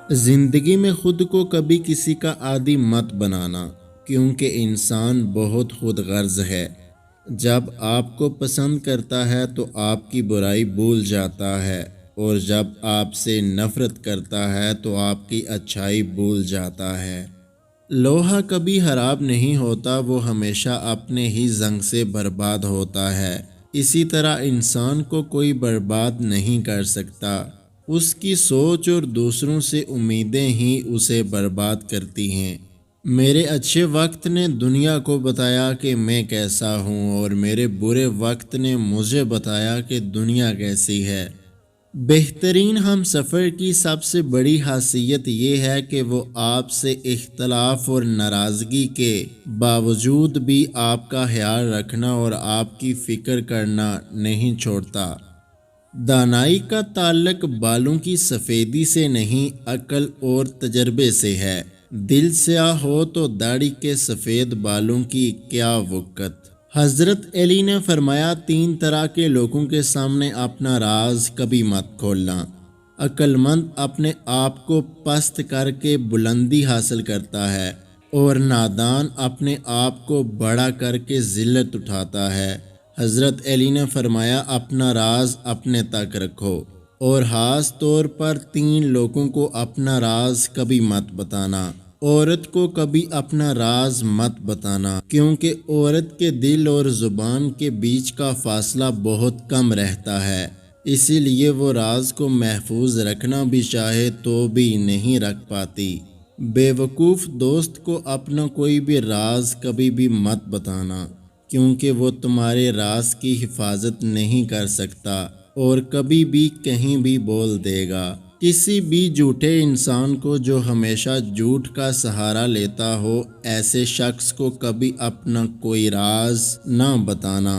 زندگی میں خود کو کبھی کسی کا عادی مت بنانا، کیونکہ انسان بہت خود غرض ہے۔ جب آپ کو پسند کرتا ہے تو آپ کی برائی بھول جاتا ہے، اور جب آپ سے نفرت کرتا ہے تو آپ کی اچھائی بھول جاتا ہے۔ لوہا کبھی خراب نہیں ہوتا، وہ ہمیشہ اپنے ہی زنگ سے برباد ہوتا ہے۔ اسی طرح انسان کو کوئی برباد نہیں کر سکتا، اس کی سوچ اور دوسروں سے امیدیں ہی اسے برباد کرتی ہیں۔ میرے اچھے وقت نے دنیا کو بتایا کہ میں کیسا ہوں، اور میرے برے وقت نے مجھے بتایا کہ دنیا کیسی ہے۔ بہترین ہم سفر کی سب سے بڑی خاصیت یہ ہے کہ وہ آپ سے اختلاف اور ناراضگی کے باوجود بھی آپ کا خیال رکھنا اور آپ کی فکر کرنا نہیں چھوڑتا۔ دانائی کا تعلق بالوں کی سفیدی سے نہیں، عقل اور تجربے سے ہے۔ دل سیاہ ہو تو داڑھی کے سفید بالوں کی کیا وقت۔ حضرت علی نے فرمایا، 3 طرح کے لوگوں کے سامنے اپنا راز کبھی مت کھولنا۔ عقل مند اپنے آپ کو پست کر کے بلندی حاصل کرتا ہے، اور نادان اپنے آپ کو بڑا کر کے ذلت اٹھاتا ہے۔ حضرت علی نے فرمایا، اپنا راز اپنے تک رکھو، اور خاص طور پر 3 لوگوں کو اپنا راز کبھی مت بتانا۔ عورت کو کبھی اپنا راز مت بتانا، کیونکہ عورت کے دل اور زبان کے بیچ کا فاصلہ بہت کم رہتا ہے، اسی لیے وہ راز کو محفوظ رکھنا بھی چاہے تو بھی نہیں رکھ پاتی۔ بے وقوف دوست کو اپنا کوئی بھی راز کبھی بھی مت بتانا، کیونکہ وہ تمہارے راز کی حفاظت نہیں کر سکتا اور کبھی بھی کہیں بھی بول دے گا۔ کسی بھی جھوٹے انسان کو جو ہمیشہ جھوٹ کا سہارا لیتا ہو، ایسے شخص کو کبھی اپنا کوئی راز نہ بتانا،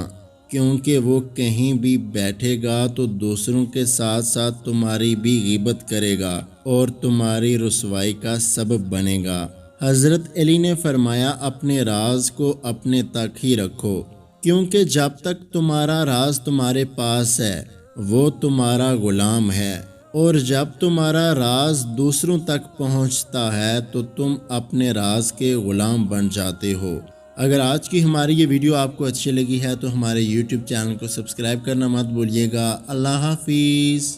کیونکہ وہ کہیں بھی بیٹھے گا تو دوسروں کے ساتھ ساتھ تمہاری بھی غیبت کرے گا اور تمہاری رسوائی کا سبب بنے گا۔ حضرت علی نے فرمایا، اپنے راز کو اپنے تک ہی رکھو، کیونکہ جب تک تمہارا راز تمہارے پاس ہے وہ تمہارا غلام ہے، اور جب تمہارا راز دوسروں تک پہنچتا ہے تو تم اپنے راز کے غلام بن جاتے ہو۔ اگر آج کی ہماری یہ ویڈیو آپ کو اچھی لگی ہے تو ہمارے YouTube چینل کو سبسکرائب کرنا مت بھولیے گا۔ اللہ حافظ۔